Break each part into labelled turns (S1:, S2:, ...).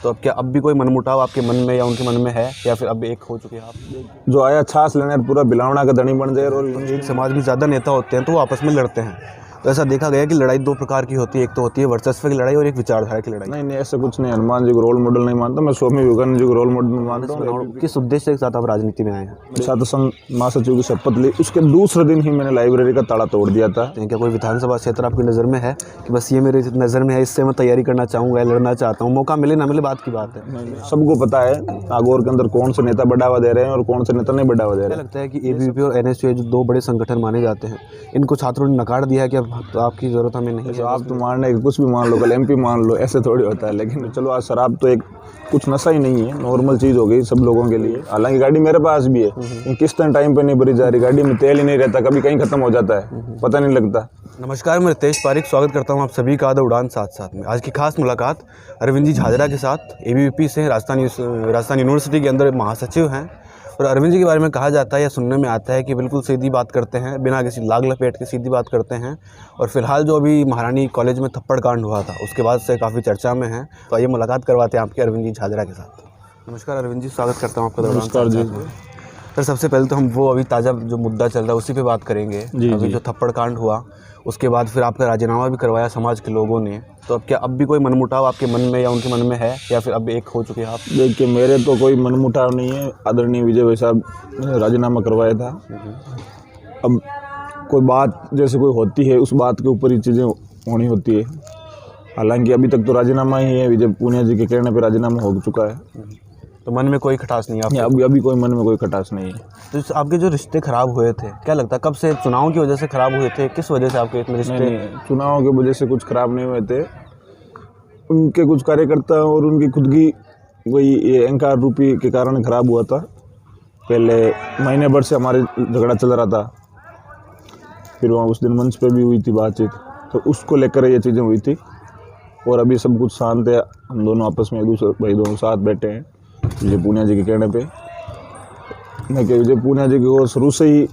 S1: तो अब क्या अब भी कोई मनमुटाव आपके मन में या उनके मन में है, या फिर अब एक हो चुके हैं आप?
S2: जो आया छाछ लेने पूरा बिलावना का धनी बन जाए। और
S1: एक समाज में ज़्यादा नेता होते हैं तो वो आपस में लड़ते हैं, तो ऐसा देखा गया कि लड़ाई दो प्रकार की होती है, एक तो होती है वर्चस्व की लड़ाई और एक विचारधारा की लड़ाई।
S2: नहीं ऐसा कुछ नहीं। हनुमान जी को रोल मॉडल नहीं मानता मैं, स्वामी विवेकानंद जी को रोल मॉडल मानता हूँ।
S1: किस उद्देश्य के साथ आप राजनीति में आए हैं?
S2: छात्र संघ महासचिव की शपथ ली, उसके दूसरे दिन ही मैंने लाइब्रेरी का ताला तोड़ दिया था।
S1: क्या कोई विधानसभा क्षेत्र आपकी नज़र में है कि बस ये मेरे नज़र में है, इससे मैं तैयारी करना चाहूँगा, लड़ना चाहता हूँ, मौका मिले ना मिले बात की बात है?
S2: सबको पता है नागौर के अंदर कौन से नेता बढ़ावा दे रहे हैं और कौन से नेता नहीं बढ़ावा दे रहे हैं।
S1: लगता है कि एबीवीपी और एनएसयूआई जो दो बड़े संगठन माने जाते हैं, इनको छात्रों ने नकार दिया है कि अब आपकी ज़रूरत हमें नहीं है।
S2: आप तो मानने कुछ भी मान लो, कल एमपी मान लो, ऐसे थोड़ी होता है। लेकिन चलो आज शराब तो एक कुछ नशा ही नहीं है, नॉर्मल चीज़ हो गई सब लोगों के लिए। हालांकि गाड़ी मेरे पास भी है, किस्त टाइम पे नहीं भरी जा रही, गाड़ी में तेल ही नहीं रहता, कभी कहीं खत्म हो जाता है, पता नहीं लगता।
S1: नमस्कार, मैं रितेश पारिक स्वागत करता हूं आप सभी का उड़ान साथ में। आज की खास मुलाकात अरविंद जी झाझरा के साथ, एबीवीपी से राजस्थान यूनिवर्सिटी के अंदर महासचिव हैं। और अरविंद जी के बारे में कहा जाता है या सुनने में आता है कि बिल्कुल सीधी बात करते हैं, बिना किसी लाग लपेट के सीधी बात करते हैं। और फिलहाल जो अभी महारानी कॉलेज में थप्पड़ कांड हुआ था उसके बाद से काफ़ी चर्चा में है, तो आइए मुलाकात करवाते हैं आपके अरविंद जी झाझरा के साथ। नमस्कार अरविंद जी, स्वागत करता हूँ आपका।
S2: नमस्कार जी।
S1: सर सबसे पहले तो हम वो अभी ताज़ा जो मुद्दा चल रहा है उसी पे बात करेंगे। अभी जो थप्पड़ कांड हुआ उसके बाद फिर आपका राजीनामा भी करवाया समाज के लोगों ने, तो अब क्या अब भी कोई मनमुटाव आपके मन में या उनके मन में है, या फिर अब एक हो चुके हैं आप?
S2: देखिए मेरे तो कोई मनमुटाव नहीं है। आदरणीय विजय भाई साहब ने राजीनामा करवाया था। अब कोई बात जैसे कोई होती है उस बात के ऊपर ही चीज़ें होनी होती है। हालांकि अभी तक तो राजीनामा ही है, विजय पूनिया जी के कहने पर राजीनामा हो चुका है,
S1: तो मन में कोई खटास नहीं है?
S2: अभी कोई मन में कोई खटास नहीं है।
S1: तो आपके जो रिश्ते खराब हुए थे, क्या लगता है कब से? चुनाव की वजह से खराब हुए थे? किस वजह से आपके इतने रिश्ते?
S2: नहीं, चुनाव की वजह से कुछ खराब नहीं हुए थे। उनके कुछ कार्यकर्ता और उनकी खुद की वही ये अहंकार रूपी के कारण खराब हुआ था। पहले महीने भर से हमारे झगड़ा चल रहा था, फिर वहाँ उस दिन मंच पे भी हुई थी बातचीत, तो उसको लेकर ये चीज़ें हुई थी। और अभी सब कुछ शांत है, हम दोनों आपस में एक दूसरे भाई दोनों साथ बैठे हैं। विजय पूनिया जी के कहने पे मैं कि विजय पूनिया जी को शुरू से ही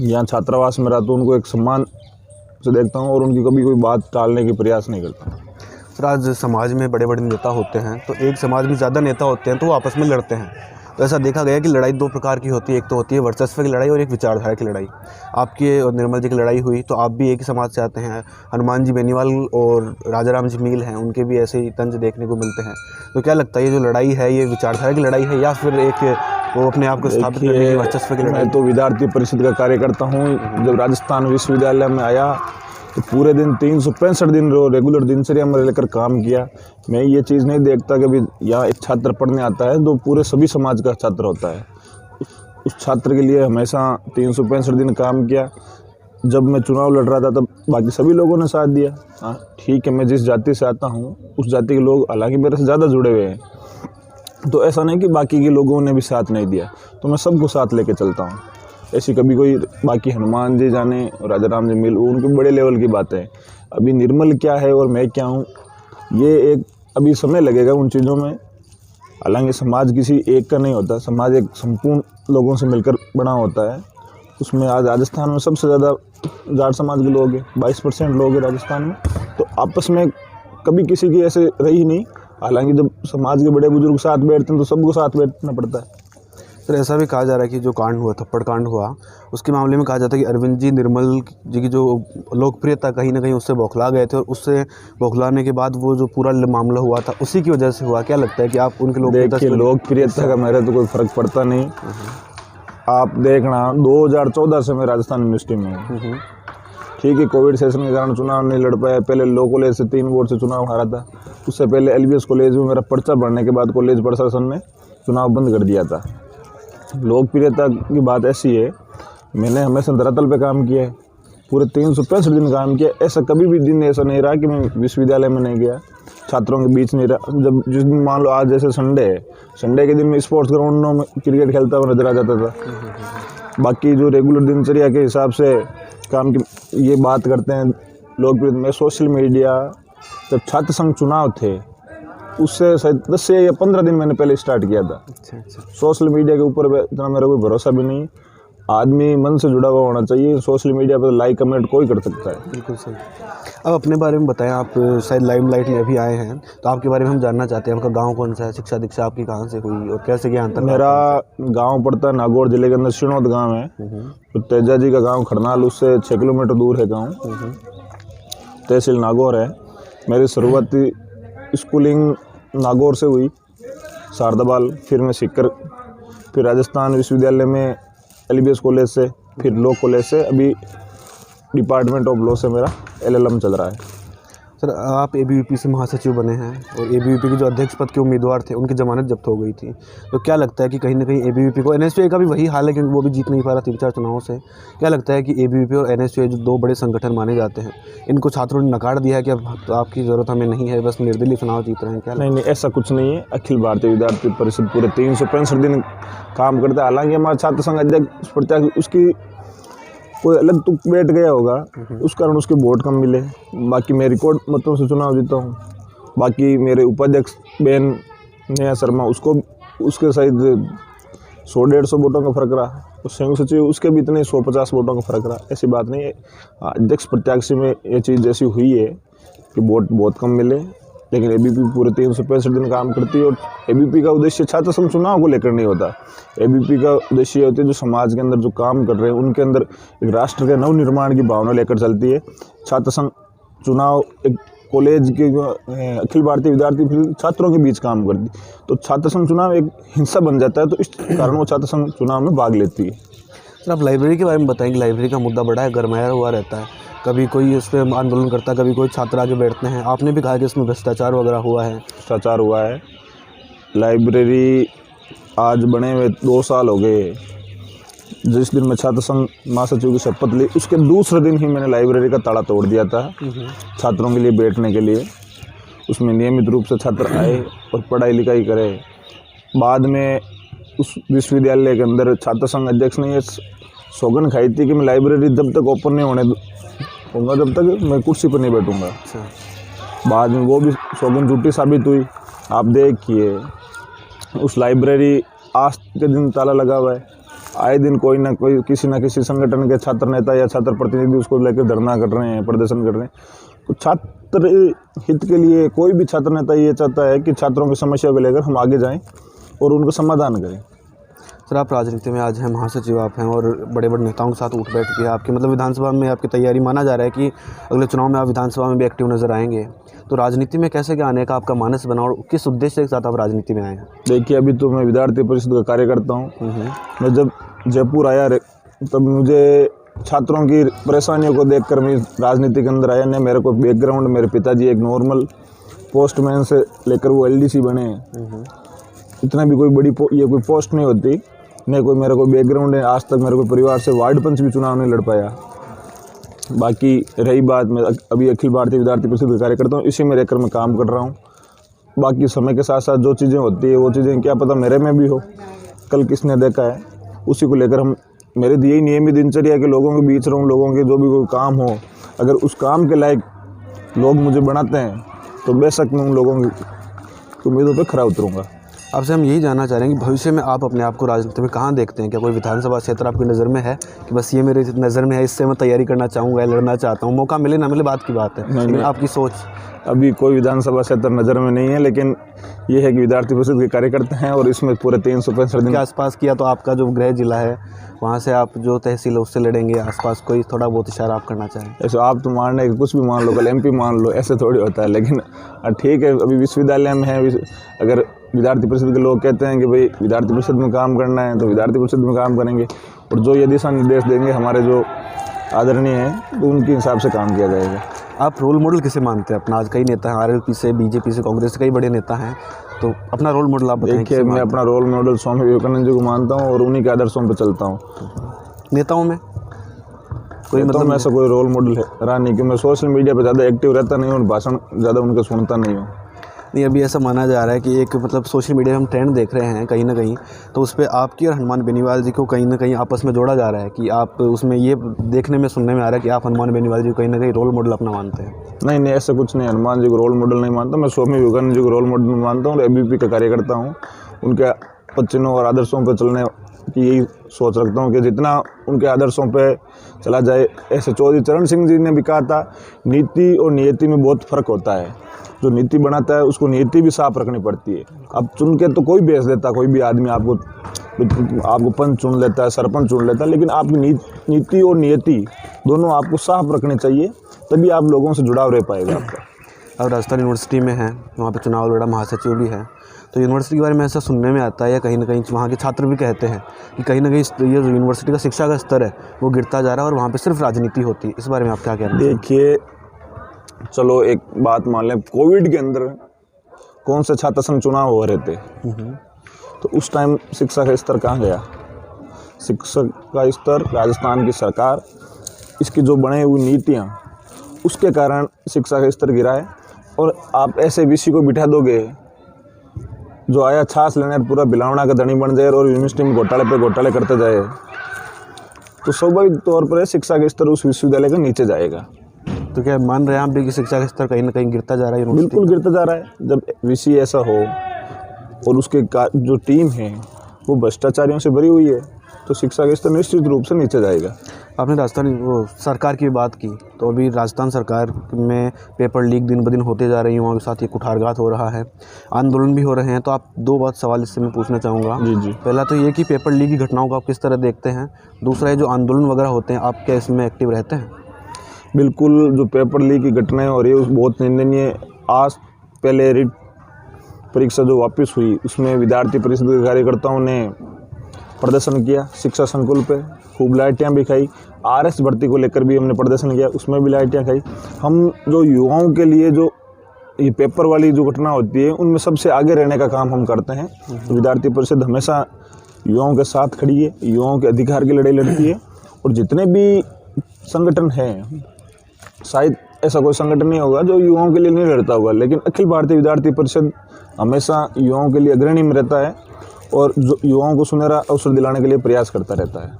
S2: यहाँ छात्रावास में रहा तो उनको एक सम्मान से देखता हूँ और उनकी कभी कोई बात टालने की प्रयास नहीं करता।
S1: सर आज समाज में बड़े बड़े नेता होते हैं, तो एक समाज में ज़्यादा नेता होते हैं तो वो आपस में लड़ते हैं, तो ऐसा देखा गया कि लड़ाई दो प्रकार की होती है, एक तो होती है वर्चस्व की लड़ाई और एक विचारधारा की लड़ाई। आपकी और निर्मल जी की लड़ाई हुई तो आप भी एक ही समाज से आते हैं। हनुमान जी बेनीवाल और राजाराम जी मील हैं, उनके भी ऐसे ही तंज देखने को मिलते हैं। तो क्या लगता है ये जो लड़ाई है ये विचारधारा की लड़ाई है या फिर एक वो अपने आप को स्थापित करने की वर्चस्व की लड़ाई?
S2: मैं तो विद्यार्थी परिषद का कार्यकर्ता हूँ। जब राजस्थान विश्वविद्यालय में आया तो पूरे दिन 365 दिन रेगुलर दिनचर्या में लेकर काम किया। मैं ये चीज़ नहीं देखता कि अभी यहाँ एक छात्र पढ़ने आता है तो पूरे सभी समाज का छात्र होता है। उस छात्र के लिए हमेशा 365 दिन काम किया। जब मैं चुनाव लड़ रहा था तब बाकी सभी लोगों ने साथ दिया। हाँ ठीक है, मैं जिस जाति से आता हूँ उस जाति के लोग हालांकि मेरे से ज़्यादा जुड़े हुए हैं, तो ऐसा नहीं कि बाकी के लोगों ने भी साथ नहीं दिया, तो मैं सबको साथ लेके चलता हूँ। ऐसी कभी कोई बाकी हनुमान जी जाने और राजाराम जी मिल उनके बड़े लेवल की बातें हैं। अभी निर्मल क्या है और मैं क्या हूँ ये एक अभी समय लगेगा उन चीज़ों में। हालांकि समाज किसी एक का नहीं होता, समाज एक संपूर्ण लोगों से मिलकर बना होता है। उसमें आज राजस्थान में सबसे ज़्यादा जाट समाज के लोग हैं, 22% लोग हैं राजस्थान में, तो आपस में कभी किसी की ऐसे रही नहीं। हालांकि जब समाज के बड़े बुजुर्ग साथ बैठते हैं तो सबको साथ बैठना पड़ता है।
S1: सर ऐसा भी कहा जा रहा है कि जो कांड हुआ, थप्पड़ कांड हुआ, उसके मामले में कहा जाता है कि अरविंद जी निर्मल जी की जो लोकप्रियता कहीं ना कहीं उससे बौखला गए थे और उससे बौखलाने के बाद वो जो पूरा मामला हुआ था उसी की वजह से हुआ। क्या लगता है कि आप उनके
S2: लोकप्रियता का मेरे तो कोई फ़र्क पड़ता नहीं। आप देखना 2014 से मैं राजस्थान यूनिवर्सिटी में हूँ। ठीक है, कोविड सेशन के कारण चुनाव नहीं लड़ पाया। पहले लो कॉलेज से 3 वोट से चुनाव हारा था। उससे पहले एलबीएस कॉलेज में मेरा पर्चा भरने के बाद कॉलेज प्रशासन ने चुनाव बंद कर दिया था। लोकप्रियता की बात ऐसी है, मैंने हमेशा धरातल पे काम किया है, पूरे 365 दिन काम किया। ऐसा कभी भी दिन ऐसा नहीं रहा कि मैं विश्वविद्यालय में नहीं गया, छात्रों के बीच नहीं रहा। जब जिस दिन मान लो आज जैसे संडे है, संडे के दिन में स्पोर्ट्स ग्राउंडों में क्रिकेट खेलता हुआ नजर आ जाता था। बाकी जो रेगुलर दिनचर्या के हिसाब से काम की ये बात करते हैं लोकप्रियता में, सोशल मीडिया जब छात्र संघ चुनाव थे उससे शायद 10 से या 15 दिन मैंने पहले स्टार्ट किया था।
S1: अच्छा।
S2: सोशल मीडिया के ऊपर इतना मेरा कोई भरोसा भी नहीं। आदमी मन से जुड़ा हुआ होना चाहिए। सोशल मीडिया पर लाइक कमेंट कोई कर सकता है।
S1: बिल्कुल सही। अब अपने बारे में बताएं, आप शायद लाइमलाइट में अभी आए हैं, तो आपके बारे में हम जानना चाहते हैं। आपका गांव कौन सा है, शिक्षा दीक्षा आपकी कहाँ से हुई और कैसे ज्ञान तक?
S2: मेरा गांव पड़ता है नागौर जिले के अंदर सिणोद गांव है। तो तेजा जी का गांव खड़नाल उससे 6 किलोमीटर दूर है गांव, तहसील नागौर है। मेरी शुरुआती स्कूलिंग नागौर से हुई, शारदाबाल, फिर मैं सीकर, फिर राजस्थान विश्वविद्यालय में LBS कॉलेज से, फिर लॉ कॉलेज से, अभी डिपार्टमेंट ऑफ लॉ से मेरा LLM चल रहा है।
S1: सर, आप ABVP से महासचिव बने हैं और ABVP के जो अध्यक्ष पद के उम्मीदवार थे उनकी जमानत जब्त हो गई थी, तो क्या लगता है कि कहीं ना कहीं ABVP को, NSUA का भी वही हाल है क्योंकि वो भी जीत नहीं पा रहा 3-4 चुनावों से, क्या लगता है कि ABVP और NSUA जो 2 बड़े संगठन माने जाते हैं, इनको छात्रों ने नकार दिया है कि अब तो आपकी ज़रूरत हमें नहीं है, बस निर्दलीय चुनाव जीत रहे हैं? क्या
S2: नहीं, ऐसा कुछ नहीं है। अखिल भारतीय विद्यार्थी परिषद पूरे 365 दिन काम करता है। हालांकि हमारा छात्र संघ अध्यक्ष प्रत्याशी उसकी कोई अलग तुक बैठ गया होगा, उस कारण उसके वोट कम मिले। बाकी मैं रिकॉर्ड मतों से चुनाव जीता हूँ। बाकी मेरे उपाध्यक्ष बेन नेहा शर्मा, उसके शायद 100-150 वोटों का फर्क रहा। और संयुक्त सचिव उसके भी इतने 150 वोटों का फर्क रहा। ऐसी बात नहीं है। अध्यक्ष प्रत्याशी में ये चीज़ ऐसी हुई है कि वोट बहुत कम मिले, लेकिन ABVP पूरे 365 दिन काम करती है। और ABVP का उद्देश्य छात्र संघ चुनाव को लेकर नहीं होता। ABVP का उद्देश्य होता है जो समाज के अंदर जो काम कर रहे हैं उनके अंदर एक राष्ट्र के नवनिर्माण की भावना लेकर चलती है। छात्र संघ चुनाव एक कॉलेज के अखिल भारतीय विद्यार्थी परिषद छात्रों के बीच काम करती, तो छात्र संघ चुनाव एक हिंसा बन जाता है, तो इस कारण वो छात्र संघ चुनाव में भाग लेती है।
S1: सर, आप लाइब्रेरी के बारे में बताएंगे। लाइब्रेरी का मुद्दा बड़ा है, गरमाया हुआ रहता है, कभी कोई उस पर आंदोलन करता है, कभी कोई छात्र आगे बैठते हैं। आपने भी कहा कि इसमें भ्रष्टाचार वगैरह हुआ है।
S2: भ्रष्टाचार हुआ है। लाइब्रेरी आज बने हुए 2 साल हो गए। जिस दिन मैं छात्र संघ महासचिव की शपथ ली उसके दूसरे दिन ही मैंने लाइब्रेरी का ताला तोड़ दिया था छात्रों के लिए बैठने के लिए। उसमें नियमित रूप से छात्र आए और पढ़ाई लिखाई करे। बाद में उस विश्वविद्यालय के अंदर छात्र संघ अध्यक्ष ने ये सौगंध खाई थी कि मैं लाइब्रेरी जब तक ओपन नहीं होने दूंगा जब तक मैं कुर्सी पर नहीं बैठूंगा। बाद में वो भी सौगंध झूठी साबित हुई। आप देखिए उस लाइब्रेरी आज के दिन ताला लगा हुआ है। आए दिन कोई ना कोई किसी न किसी संगठन के छात्र नेता या छात्र प्रतिनिधि उसको लेकर धरना कर रहे हैं, प्रदर्शन कर रहे हैं। तो छात्र हित के लिए कोई भी छात्र नेता ये चाहता है कि छात्रों की समस्या को लेकर हम आगे जाएं और उनका समाधान करें।
S1: सर, आप राजनीति में आज हैं, महासचिव आप हैं और बड़े बड़े नेताओं के साथ उठ बैठ के आपकी मतलब विधानसभा में आपकी तैयारी, माना जा रहा है कि अगले चुनाव में आप विधानसभा में भी एक्टिव नज़र आएंगे। तो राजनीति में कैसे क्या आने का आपका मानस बना और किस उद्देश्य के साथ आप राजनीति में आए हैं?
S2: देखिए, अभी तो मैं विद्यार्थी परिषद का कार्य करता हूँ। मैं जब जयपुर आया तब मुझे छात्रों की परेशानियों को देखकर मैं राजनीति के अंदर आया। ने मेरे को बैकग्राउंड, मेरे पिताजी एक नॉर्मल पोस्टमैन से लेकर वो LDC बने। इतना भी कोई बड़ी ये कोई पोस्ट नहीं होती, नहीं कोई मेरा कोई बैकग्राउंड है। आज तक मेरे को परिवार से वार्ड पंच भी चुनाव नहीं लड़ पाया। बाकी रही बात, मैं अभी अखिल भारतीय विद्यार्थी परिषद का कार्य करता हूँ, इसी में रहकर मैं काम कर रहा हूँ। बाकी समय के साथ साथ जो चीज़ें होती है वो चीज़ें क्या पता मेरे में भी हो, कल किसने देखा है, उसी को लेकर हम मेरे दिए नियमित दिनचर्या के लोगों के बीच रहूँ। लोगों के जो भी कोई काम हो, अगर उस काम के लायक लोग मुझे बनाते हैं तो बेशक मैं उन लोगों की उम्मीदों पर खरा उतरूँगा।
S1: आपसे हम यही जानना चाह रहे हैं कि भविष्य में आप अपने आप को राजनीति में कहाँ देखते हैं? क्या कोई विधानसभा क्षेत्र आपकी नज़र में है कि बस ये मेरे नज़र में है, इससे मैं तैयारी करना चाहूँगा, लड़ना चाहता हूँ, मौका मिले ना मिले बात की बात है, लेकिन आपकी सोच?
S2: अभी कोई विधानसभा क्षेत्र नज़र में नहीं है, लेकिन ये है कि विद्यार्थी परिषद के कार्यकर्ता हैं और इसमें पूरे 365 दिन
S1: के आसपास किया तो आपका जो गृह जिला है वहाँ से आप जो तहसील है उससे लड़ेंगे। आसपास कोई थोड़ा बहुत इशारा आप करना चाहें?
S2: ऐसे आप तो मान रहे कुछ भी मान लो, कल MP मान लो, ऐसे थोड़ी होता है। लेकिन ठीक है, अभी विश्वविद्यालय में है, अगर विद्यार्थी परिषद के लोग कहते हैं कि भाई विद्यार्थी परिषद में काम करना है तो विद्यार्थी परिषद में काम करेंगे और जो ये दिशा निर्देश देंगे हमारे जो आदरणीय हैं तो उनके हिसाब से काम किया जाएगा।
S1: आप रोल मॉडल किसे मानते हैं अपना? आज कई नेता हैं, RLP से, BJP से, कांग्रेस से कई बड़े नेता हैं, तो अपना रोल मॉडल आप बताएं।
S2: देखिए, मैं अपना रोल मॉडल स्वामी विवेकानंद जी को मानता हूँ और उन्हीं के आदर्शों पर चलता हूँ।
S1: नेताओं में कोई
S2: मतलब ऐसा कोई रोल मॉडल है रहा नहीं कि मैं सोशल मीडिया पर ज़्यादा एक्टिव रहता नहीं हूँ और भाषण ज़्यादा उनका सुनता नहीं हूँ।
S1: नहीं, अभी ऐसा माना जा रहा है कि एक मतलब सोशल मीडिया में हम ट्रेंड देख रहे हैं कहीं ना कहीं, तो उस पर आपकी और हनुमान बेनीवाल जी को कहीं ना कहीं आपस में जोड़ा जा रहा है कि आप उसमें ये देखने में सुनने में आ रहा है कि आप हनुमान बेनीवाल जी को कहीं ना कहीं रोल मॉडल अपना मानते हैं।
S2: नहीं, ऐसा कुछ नहीं। हनुमान जी को रोल मॉडल नहीं मानता, मैं स्वामी विवेकानंद जी को रोल मॉडल मानता हूँ और ABVP का कार्य करता हूँ। उनके वचनों और आदर्शों पर चलने कि यही सोच रखता हूँ कि जितना उनके आदर्शों पे चला जाए। ऐसे चौधरी चरण सिंह जी ने भी कहा था, नीति और नियति में बहुत फ़र्क होता है। जो नीति बनाता है उसको नियति भी साफ रखनी पड़ती है। अब चुन के तो कोई भेज देता, कोई भी आदमी आपको पंच चुन लेता है, सरपंच चुन लेता है, लेकिन आपकी नीति और नियति दोनों आपको साफ रखनी चाहिए, तभी आप लोगों से जुड़ाव रह पाएगा आपका।
S1: अब राजस्थान यूनिवर्सिटी में है, वहाँ पे चुनाव लड़ा, महासचिव भी है, तो यूनिवर्सिटी के बारे में ऐसा सुनने में आता है या कहीं ना कहीं वहाँ के छात्र भी कहते हैं कि कहीं ना कहीं ये जो यूनिवर्सिटी का शिक्षा का स्तर है वो गिरता जा रहा है और वहाँ पे सिर्फ राजनीति होती है। इस बारे में आप क्या कहना हैं?
S2: देखिए, चलो एक बात मान लें, कोविड के अंदर कौन से छात्र संघ चुनाव हो रहे थे, तो उस टाइम शिक्षा का स्तर कहाँ गया? शिक्षा का स्तर राजस्थान की सरकार, इसकी जो बने हुई नीतियाँ, उसके कारण शिक्षा का स्तर गिरा है। और आप ऐसे विषय को बिठा दोगे जो आया छाछ लेने पूरा बिलावना का धनी बन जाए और यूनिवर्सिटी में घोटाले पे घोटाले करते जाए, तो स्वाभाविक तौर पर शिक्षा का स्तर उस विश्वविद्यालय का नीचे जाएगा।
S1: तो क्या मान रहे हैं आप भी कि शिक्षा का स्तर कहीं ना कहीं गिरता जा रहा है?
S2: बिल्कुल गिरता जा रहा है। जब विषय ऐसा हो और उसके जो टीम है वो भ्रष्टाचारियों से भरी हुई है, तो शिक्षा का स्तर निश्चित रूप से नीचे जाएगा।
S1: आपने राजस्थान सरकार की बात की, तो अभी राजस्थान सरकार में पेपर लीक दिन ब दिन होते जा रही हैं, वहाँ के साथ ये कुठारघात हो रहा है, आंदोलन भी हो रहे हैं। तो आप दो बात सवाल इससे मैं पूछना चाहूँगा।
S2: जी।
S1: पहला तो ये कि पेपर लीक की घटनाओं को आप किस तरह देखते हैं? दूसरा है जो आंदोलन वगैरह होते हैं, आप क्या इसमें एक्टिव रहते हैं?
S2: बिल्कुल, जो पेपर लीक की घटनाएं हो रही है बहुत निंदनीय। आज पहले रिट परीक्षा जो वापस हुई, उसमें विद्यार्थी परिषद के कार्यकर्ताओं ने प्रदर्शन किया शिक्षा संकुल पे, खूब लाइटियाँ भी खाई। आरएस भर्ती को लेकर भी हमने प्रदर्शन किया, उसमें भी लाइटियाँ खाई। हम जो युवाओं के लिए जो ये पेपर वाली जो घटना होती है उनमें सबसे आगे रहने का काम हम करते हैं। तो विद्यार्थी परिषद हमेशा युवाओं के साथ खड़ी है, युवाओं के अधिकार की लड़ाई लड़ती है। और जितने भी संगठन हैं, शायद ऐसा कोई संगठन नहीं होगा जो युवाओं के लिए नहीं लड़ता होगा, लेकिन अखिल भारतीय विद्यार्थी परिषद हमेशा युवाओं के लिए अग्रणी में रहता है और जो युवाओं को सुनहरा अवसर दिलाने के लिए प्रयास करता रहता है।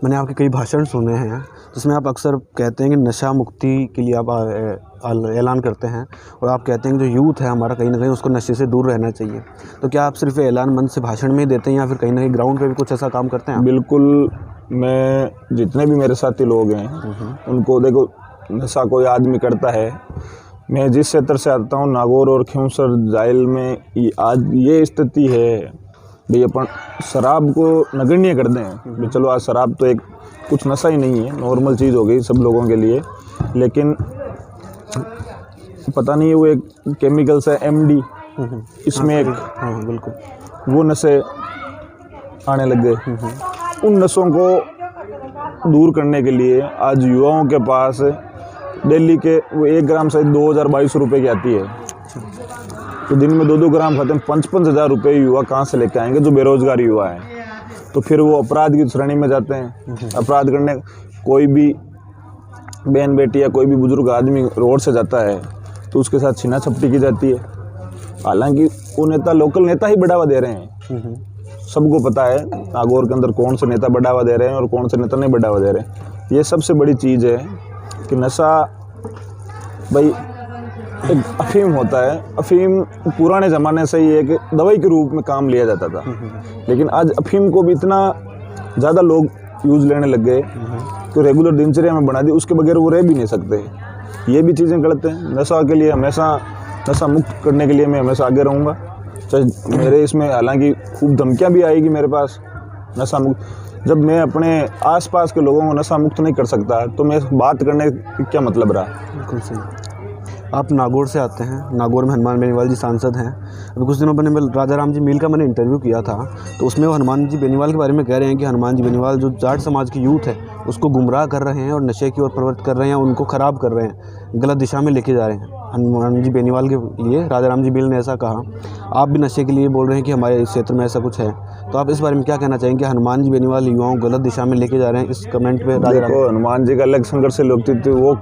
S1: मैंने आपके कई भाषण सुने हैं जिसमें आप अक्सर कहते हैं कि नशा मुक्ति के लिए आप ऐलान करते हैं और आप कहते हैं कि जो यूथ है हमारा कहीं ना कहीं उसको नशे से दूर रहना चाहिए। तो क्या आप सिर्फ ऐलान मन से भाषण में ही देते हैं या फिर कहीं ना कहीं ग्राउंड पे भी कुछ ऐसा काम करते हैं?
S2: बिल्कुल, मैं जितने भी मेरे साथी लोग हैं उनको, देखो नशा कोई आदमी करता है। मैं जिस क्षेत्र से आता हूँ, नागौर और खिमसर जाइल में आज ये स्थिति है भाई, अपन शराब को नगण्य कर दें। चलो आज शराब तो एक कुछ नशा ही नहीं है, नॉर्मल चीज़ हो गई सब लोगों के लिए, लेकिन पता नहीं वो एक केमिकल्स है MD, इसमें एक
S1: बिल्कुल
S2: वो नशे आने लग गए। उन नशों को दूर करने के लिए आज युवाओं के पास दिल्ली के वो 1 ग्राम शायद 2022 रुपये की आती है, तो दिन में 2-2 ग्राम खाते हैं। 55 हज़ार रुपये युवा कहाँ से लेके आएंगे जो बेरोजगार युवा है? तो फिर वो अपराध की श्रेणी में जाते हैं। अपराध करने कोई भी बहन बेटी या कोई भी बुजुर्ग आदमी रोड से जाता है तो उसके साथ छीना झपटी की जाती है। हालांकि वो नेता, लोकल नेता ही बढ़ावा दे रहे हैं। सबको पता है नागौर के अंदर कौन से नेता बढ़ावा दे रहे हैं और कौन से नेता नहीं बढ़ावा दे रहे हैं। ये सबसे बड़ी चीज़ है कि नशा भाई एक अफीम होता है। अफीम पुराने ज़माने से ही एक दवाई के रूप में काम लिया जाता था, लेकिन आज अफीम को भी इतना ज़्यादा लोग यूज़ लेने लग गए तो रेगुलर दिनचर्या में बना दी, उसके बगैर वो रह भी नहीं सकते। ये भी चीज़ें गलत हैं। नशा के लिए हमेशा, नशा मुक्त करने के लिए मैं हमेशा आगे रहूँगा। चाहे मेरे इसमें हालांकि खूब धमकियाँ भी आएगी मेरे पास नशा मुक्त। जब मैं अपने आसपास के लोगों को नशा मुक्त नहीं कर सकता तो मैं बात करने का क्या मतलब रहा?
S1: बिल्कुल सही। आप नागौर से आते हैं, नागौर में हनुमान बेनीवाल जी सांसद हैं। अभी कुछ दिनों पहले राजा राम जी मील का मैंने इंटरव्यू किया था, तो उसमें वो हनुमान जी बेनीवाल के बारे में कह रहे हैं कि हनुमान जी बेनीवाल जो जाट समाज की यूथ है उसको गुमराह कर रहे हैं और नशे की ओर प्रवृत्त कर रहे हैं, उनको ख़राब कर रहे हैं, गलत दिशा में लेके जा रहे हैं। हनुमान जी बेनीवाल के लिए राजा राम जी मील ने ऐसा कहा। आप भी नशे के लिए बोल रहे हैं कि हमारे क्षेत्र में ऐसा कुछ है, तो आप इस बारे में क्या कहना चाहेंगे? हनुमान जी बेनीवाल युवाओं को गलत दिशा में लेके जा रहे हैं, इस कमेंट पे राजा राम।
S2: हनुमान जी का अलग संघर्ष लोकतंत्र थे, वो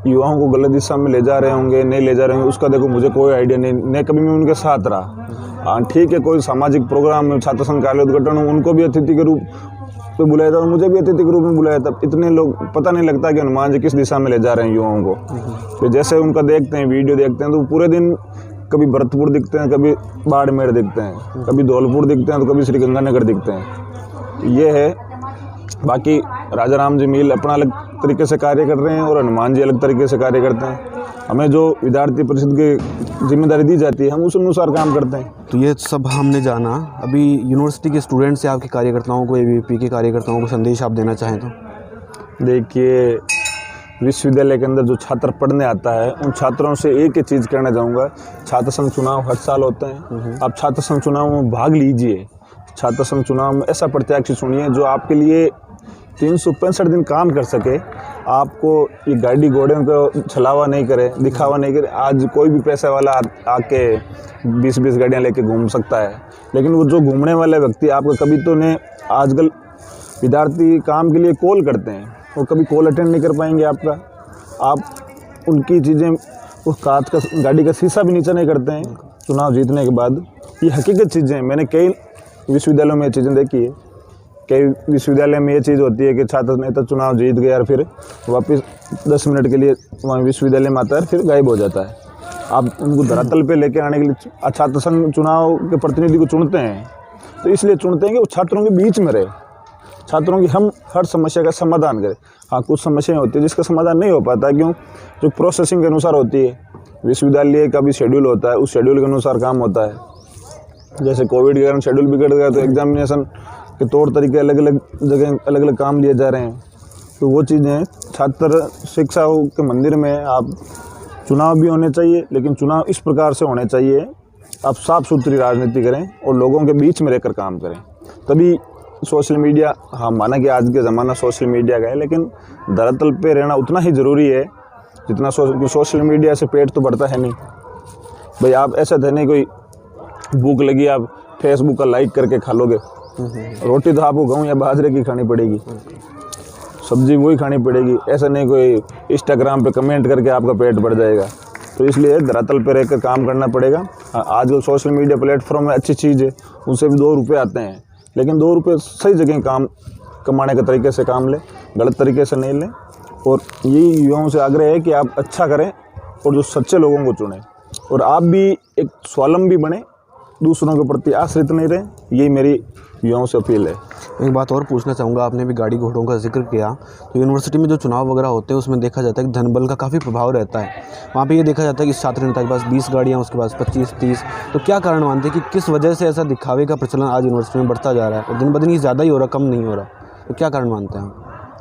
S2: युवाओं को गलत दिशा में ले जा रहे होंगे, नहीं ले जा रहे होंगे, उसका देखो मुझे कोई आइडिया नहीं कभी मैं उनके साथ रहा। हाँ ठीक है, कोई सामाजिक प्रोग्राम में छात्र संघ कार्य उद्घाटन उनको भी अतिथि के रूप पे बुलाया था, मुझे भी अतिथि के रूप में बुलाया था। इतने लोग पता नहीं लगता कि हनुमान जी किस दिशा में ले जा रहे हैं युवाओं को। तो जैसे उनका देखते हैं, वीडियो देखते हैं, तो पूरे दिन कभी भरतपुर दिखते हैं, कभी बाड़मेर दिखते हैं, कभी धौलपुर दिखते हैं, तो कभी श्रीगंगानगर दिखते हैं। ये है। बाकी राजा राम जी मील अपना अलग तरीके से कार्य कर रहे हैं और हनुमान जी अलग तरीके से कार्य करते हैं। हमें जो विद्यार्थी परिषद की जिम्मेदारी दी जाती है हम उस अनुसार काम करते हैं।
S1: तो ये सब हमने जाना। अभी यूनिवर्सिटी के स्टूडेंट्स से आपके कार्यकर्ताओं को, एबीवीपी के कार्यकर्ताओं को संदेश आप देना चाहें तो?
S2: देखिए, विश्वविद्यालय के अंदर जो छात्र पढ़ने आता है उन छात्रों से एक ही चीज़ कहना चाहूँगा, छात्र संघ चुनाव हर साल होते हैं। आप छात्र संघ चुनाव में भाग लीजिए। छात्र संघ चुनाव में ऐसा प्रत्याशी चुनिए जो आपके लिए 365 दिन काम कर सके। आपको ये गाड़ी घोड़ों को छलावा नहीं करे, दिखावा नहीं करे। आज कोई भी पैसे वाला आके 20-20 गाड़ियाँ लेके घूम सकता है, लेकिन वो जो घूमने वाले व्यक्ति आपका कभी तो ने आजकल विद्यार्थी काम के लिए कॉल करते हैं, वो कभी कॉल अटेंड नहीं कर पाएंगे आपका। आप उनकी चीज़ें, उस कांच का गाड़ी का शीशा भी नीचे नहीं करते हैं चुनाव जीतने के बाद। ये हकीकत चीज़ें हैं। मैंने कई विश्वविद्यालयों में ये चीज़ें देखी है। कई विश्वविद्यालय में ये चीज़ होती है कि छात्र नेता चुनाव जीत गया और फिर वापस 10 मिनट के लिए वहाँ विश्वविद्यालय में आता है, फिर गायब हो जाता है। आप उनको धरातल पे लेके आने के लिए छात्र संघ चुनाव के प्रतिनिधि को चुनते हैं, तो इसलिए चुनते हैं कि वो छात्रों के बीच में रहे, छात्रों की हम हर समस्या का समाधान करें। हाँ, कुछ समस्याएं होती है जिसका समाधान नहीं हो पाता, क्यों? जो प्रोसेसिंग के अनुसार होती है। विश्वविद्यालय का भी शेड्यूल होता है, उस शेड्यूल के अनुसार काम होता है। जैसे कोविड के कारण शेड्यूल बिगड़ गया तो एग्जामिनेशन के तौर तरीके अलग अलग जगह अलग अलग काम लिए जा रहे हैं। तो वो चीज़ें छात्र शिक्षा के मंदिर में आप चुनाव भी होने चाहिए, लेकिन चुनाव इस प्रकार से होने चाहिए, आप साफ सुथरी राजनीति करें और लोगों के बीच में रहकर काम करें। तभी सोशल मीडिया, हाँ माना कि आज के ज़माना सोशल मीडिया का है, लेकिन धरातल पे रहना उतना ही ज़रूरी है जितना सोशल मीडिया से पेट तो बढ़ता है नहीं भाई। आप ऐसा तो नहीं कोई भूख लगी आप फेसबुक का लाइक करके खा लोगे। रोटी तो आपको गेहूं या बाजरे की खानी पड़ेगी, सब्जी वही खानी पड़ेगी। ऐसा नहीं कोई इंस्टाग्राम पे कमेंट करके आपका पेट बढ़ जाएगा। तो इसलिए धरातल पे रहकर काम करना पड़ेगा। आजकल सोशल मीडिया प्लेटफॉर्म में अच्छी चीज़ है, उनसे भी 2 रुपये आते हैं, लेकिन 2 रुपये सही जगह काम कमाने के तरीके से काम लें, गलत तरीके से नहीं लें। और यही युवाओं से आग्रह है कि आप अच्छा करें और जो सच्चे लोगों को चुनें, और आप भी एक स्वावलंबी बने, दूसरों के प्रति आश्रित नहीं रहें। यही मेरी युवाओं से अपील है।
S1: एक बात और पूछना चाहूँगा, आपने भी गाड़ी घोड़ों का जिक्र किया, तो यूनिवर्सिटी में जो चुनाव वगैरह होते हैं उसमें देखा जाता है कि धनबल का काफ़ी प्रभाव रहता है। वहाँ पे ये देखा जाता है कि इस छात्र नेता के पास 20 गाड़ियाँ, उसके पास 25-30। तो क्या कारण मानते हैं कि किस वजह से ऐसा दिखावे का प्रचलन आज यूनिवर्सिटी में बढ़ता जा रहा है और दिन ब दिन ये ज़्यादा ही हो रहा, कम नहीं हो रहा? तो क्या कारण मानते हैं?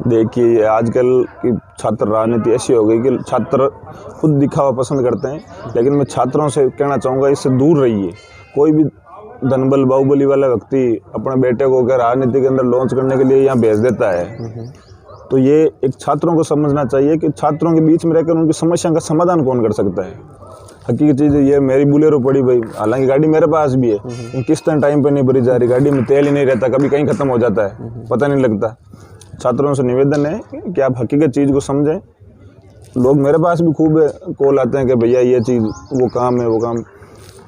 S2: देखिए, आजकल की छात्र राजनीति ऐसी हो गई कि छात्र खुद दिखावा पसंद करते हैं, लेकिन मैं छात्रों से कहना चाहूँगा इससे दूर रहिए। कोई भी धनबल बाहुबली वाला व्यक्ति अपने बेटे को अगर राजनीति के अंदर लॉन्च करने के लिए यहाँ भेज देता है, तो ये एक छात्रों को समझना चाहिए कि छात्रों के बीच में रहकर उनकी समस्या का समाधान कौन कर सकता है। हकीकत चीज़ ये मेरी बुलेरो पड़ी भाई, हालांकि गाड़ी मेरे पास भी है, किस्त टाइम पे नहीं भरी जा रही, गाड़ी में तेल ही नहीं रहता, कभी कहीं ख़त्म हो जाता है, पता नहीं लगता। छात्रों से निवेदन है कि आप हकीकत चीज़ को समझें। लोग मेरे पास भी खूब कॉल आते हैं कि भैया ये चीज़, वो काम है, वो काम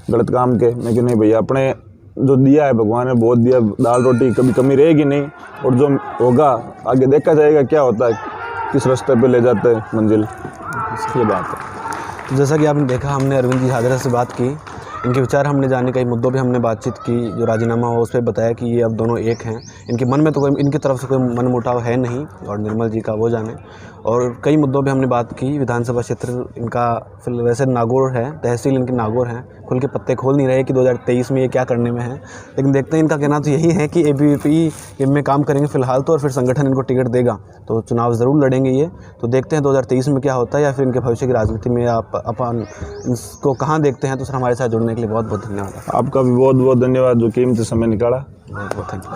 S2: गलत काम के। मैं कि नहीं भैया, अपने जो दिया है भगवान ने बहुत दिया, दाल रोटी कभी कमी रहेगी नहीं, और जो होगा आगे देखा जाएगा क्या होता है, किस रास्ते पे ले जाते हैं मंजिल, ये बात है।
S1: तो जैसा कि आपने देखा, हमने अरविंद जी झाझरा से बात की, इनके विचार हमने जाने, कई मुद्दों पे हमने बातचीत की। जो राजीनामा हो उस पर बताया कि ये अब दोनों एक हैं, इनके मन में तो कोई, इनकी तरफ से कोई मनमुटाव है नहीं, और निर्मल जी का वो जाने। और कई मुद्दों पे हमने बात की। विधानसभा क्षेत्र इनका फिर वैसे नागौर है, तहसील इनकी नागौर है, खुल के पत्ते खोल नहीं रहे कि 2023 में ये क्या करने में है, लेकिन देखते हैं। इनका कहना तो यही है कि एबीवीपी में काम करेंगे फ़िलहाल तो, और फिर संगठन इनको टिकट देगा तो चुनाव ज़रूर लड़ेंगे ये। तो देखते हैं 2023 में क्या होता है, या फिर इनके भविष्य की राजनीति में आप अपन इसको कहाँ देखते हैं। तो सर, हमारे साथ जुड़ने के लिए बहुत बहुत धन्यवाद।
S2: आपका भी बहुत बहुत धन्यवाद, जो कीमती समय निकाला।
S1: बहुत बहुत धन्यवाद।